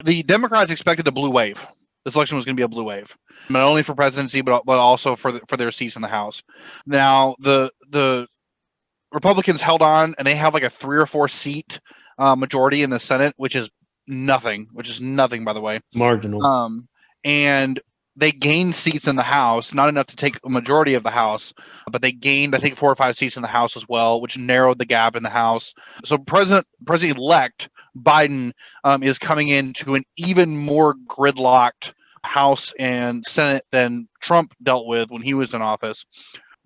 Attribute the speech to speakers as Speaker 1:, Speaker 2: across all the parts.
Speaker 1: The Democrats expected a blue wave. This election was going to be a blue wave, not only for presidency, but also for their seats in the House. Now, the Republicans held on, and they have like a 3 or 4 seat majority in the Senate, which is nothing, by the way.
Speaker 2: Marginal.
Speaker 1: And they gained seats in the House, not enough to take a majority of the House, but they gained, I think, 4 or 5 seats in the House as well, which narrowed the gap in the House. So President-elect Biden is coming into an even more gridlocked House and Senate than Trump dealt with when he was in office.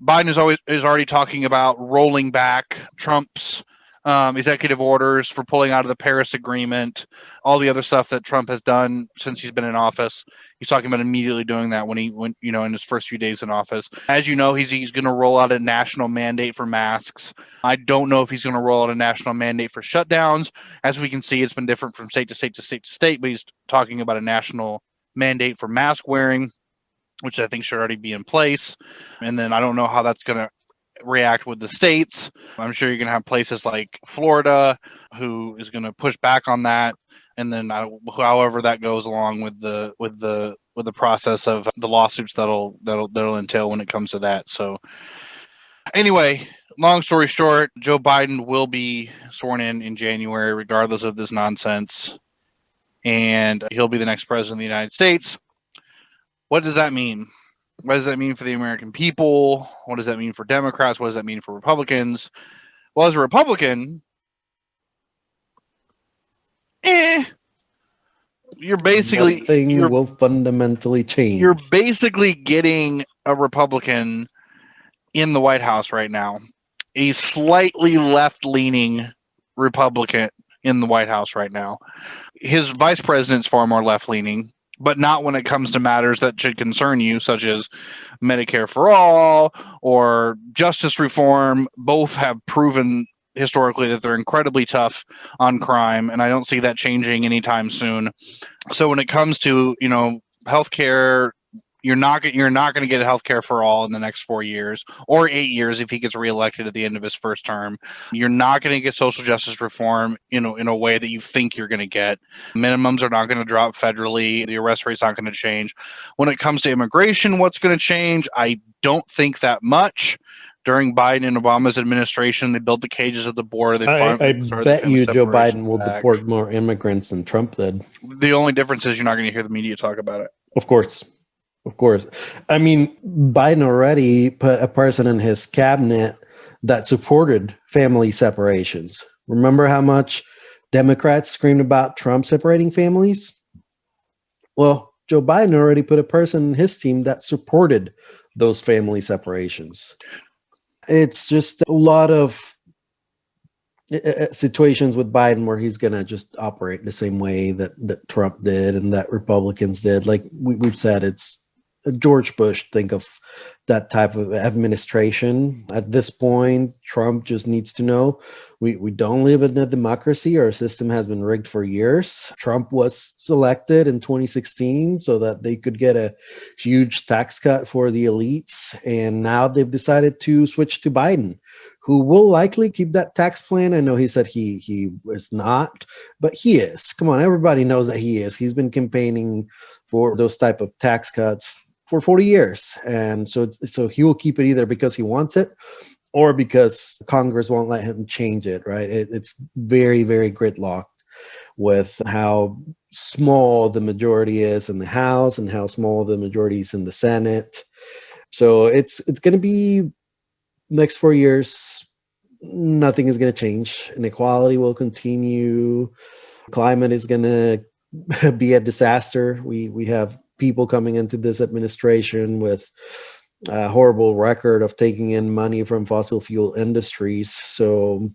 Speaker 1: Biden is already talking about rolling back Trump's executive orders for pulling out of the Paris Agreement, all the other stuff that Trump has done since he's been in office. He's talking about immediately doing that when in his first few days in office. As you know, he's going to roll out a national mandate for masks. I don't know if he's going to roll out a national mandate for shutdowns. As we can see, it's been different from state to state to state to state, but he's talking about a national mandate for mask wearing, which I think should already be in place. And then I don't know how that's going to react with the states. I'm sure you're going to have places like Florida who is going to push back on that, and then however that goes along with the process of the lawsuits that'll entail when it comes to that. So anyway, long story short, Joe Biden will be sworn in January regardless of this nonsense, and he'll be the next president of the United States. What does that mean? What does that mean for the American people? What does that mean for Democrats? What does that mean for Republicans? Well, as a Republican, you're basically
Speaker 2: nothing will fundamentally change.
Speaker 1: You're basically getting a Republican in the White House right now, a slightly left-leaning Republican in the White House right now. His vice president's far more left-leaning, but not when it comes to matters that should concern you, such as Medicare for all or justice reform. Both have proven historically that they're incredibly tough on crime, and I don't see that changing anytime soon. So when it comes to, healthcare, you're not going to get healthcare for all in the next 4 years or 8 years if he gets reelected at the end of his first term. You're not going to get social justice reform, in a way that you think you're going to get. Minimums are not going to drop federally. The arrest rate's not going to change. When it comes to immigration, what's going to change? I don't think that much. During Biden and Obama's administration, they built the cages at the border.
Speaker 2: I bet you Joe Biden will deport more immigrants than Trump did.
Speaker 1: The only difference is you're not going to hear the media talk about it.
Speaker 2: Of course. I mean, Biden already put a person in his cabinet that supported family separations. Remember how much Democrats screamed about Trump separating families? Well, Joe Biden already put a person in his team that supported those family separations. It's just a lot of situations with Biden where he's going to just operate the same way that Trump did and that Republicans did. Like we've said, it's George Bush. Think of that type of administration. At this point, Trump just needs to know we don't live in a democracy. Our system has been rigged for years. Trump was selected in 2016 so that they could get a huge tax cut for the elites. And now they've decided to switch to Biden, who will likely keep that tax plan. I know he said he is not, but he is. Come on, everybody knows that he is. He's been campaigning for those type of tax cuts for 40 years. And so he will keep it either because he wants it or because Congress won't let him change it, right? It's very, very gridlocked with how small the majority is in the House and how small the majority is in the Senate. So it's going to be next 4 years, nothing is going to change. Inequality will continue. Climate is going to be a disaster. We have people coming into this administration with a horrible record of taking in money from fossil fuel industries. So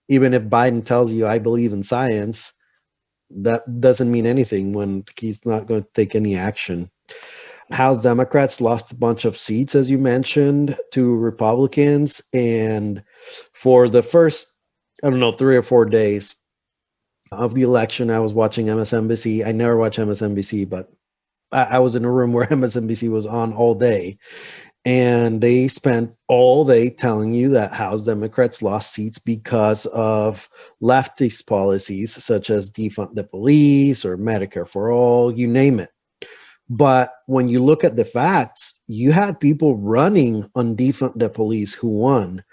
Speaker 2: even if Biden tells you, I believe in science, that doesn't mean anything when he's not going to take any action. House Democrats lost a bunch of seats, as you mentioned, to Republicans. And for the first, 3 or 4 days of the election, I was watching MSNBC. I never watch MSNBC, but I was in a room where MSNBC was on all day. And they spent all day telling you that House Democrats lost seats because of leftist policies such as defund the police or Medicare for all, you name it. But when you look at the facts, you had people running on defund the police who won.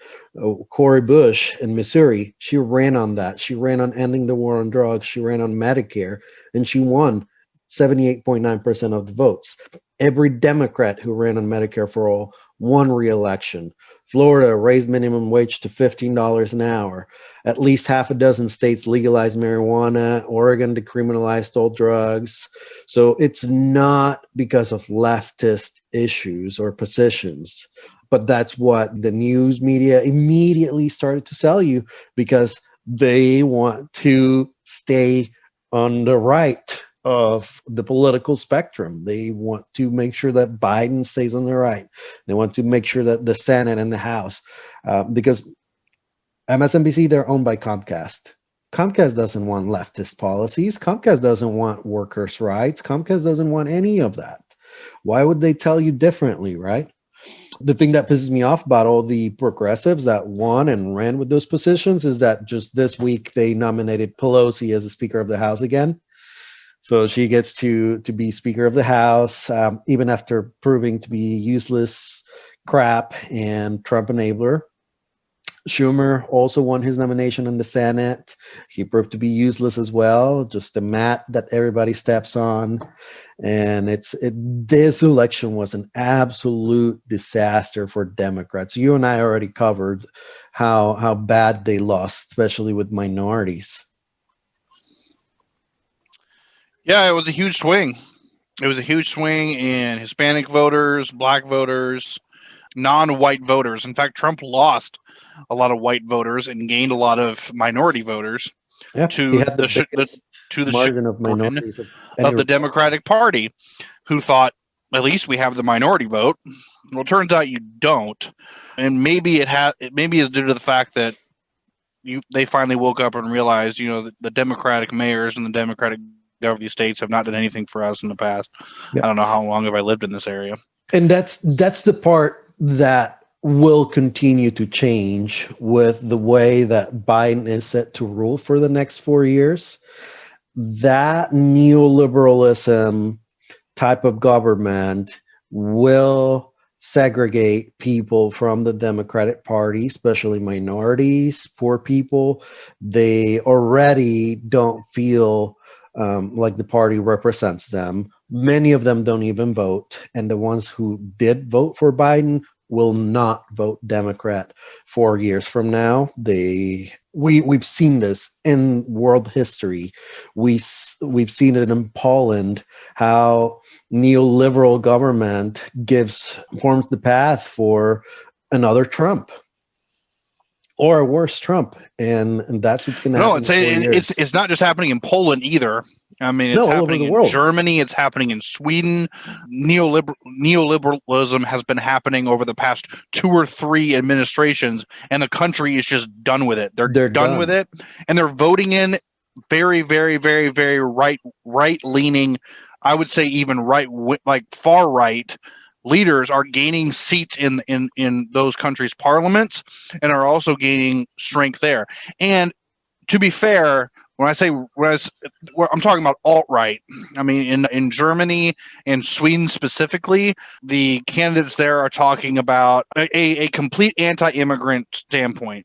Speaker 2: Cori Bush in Missouri, she ran on that. She ran on ending the war on drugs. She ran on Medicare, and she won 78.9% of the votes. Every Democrat who ran on Medicare for all won re-election. Florida raised minimum wage to $15 an hour. At least half a dozen states legalized marijuana. Oregon decriminalized all drugs. So it's not because of leftist issues or positions, but that's what the news media immediately started to sell you because they want to stay on the right of the political spectrum. They want to make sure that Biden stays on the right. They want to make sure that the Senate and the House, because MSNBC, they're owned by Comcast. Comcast doesn't want leftist policies. Comcast doesn't want workers' rights. Comcast doesn't want any of that. Why would they tell you differently, right? The thing that pisses me off about all the progressives that won and ran with those positions is that just this week they nominated Pelosi as the Speaker of the House again. So she gets to be Speaker of the House, even after proving to be useless crap and Trump enabler. Schumer also won his nomination in the Senate. He proved to be useless as well, just a mat that everybody steps on. And this election was an absolute disaster for Democrats. You and I already covered how bad they lost, especially with minorities.
Speaker 1: Yeah, it was a huge swing. It was a huge swing in Hispanic voters, black voters, non-white voters. In fact, Trump lost a lot of white voters and gained a lot of minority voters
Speaker 2: Yeah,
Speaker 1: to
Speaker 2: he had the
Speaker 1: the
Speaker 2: biggest
Speaker 1: to the
Speaker 2: margin of minorities
Speaker 1: of the Democratic Party, who thought at least we have the minority vote. Well, it turns out you don't, and maybe it's due to the fact that they finally woke up and realized, the Democratic mayors and the Democratic governor of these states have not done anything for us in the past. Yeah. I don't know how long have I lived in this area.
Speaker 2: And that's the part that will continue to change with the way that Biden is set to rule for the next 4 years. That neoliberalism type of government will segregate people from the Democratic Party, especially minorities, poor people. They already don't feel like the party represents them. Many of them don't even vote. And the ones who did vote for Biden will not vote Democrat 4 years from now. We've seen this in world history. We've seen it in Poland, how neoliberal government forms the path for another Trump. Or a worse Trump, and that's what's going to happen.
Speaker 1: No, it's not just happening in Poland either. I mean, it's happening in Germany. It's happening in Sweden. Neoliberalism has been happening over the past 2 or 3 administrations, and the country is just done with it. They're done with it, and they're voting in very, very, very, very right-leaning. I would say even far right leaders are gaining seats in those countries' parliaments and are also gaining strength there. And to be fair, when I'm talking about alt-right, I mean in Germany and Sweden specifically, the candidates there are talking about a complete anti-immigrant standpoint.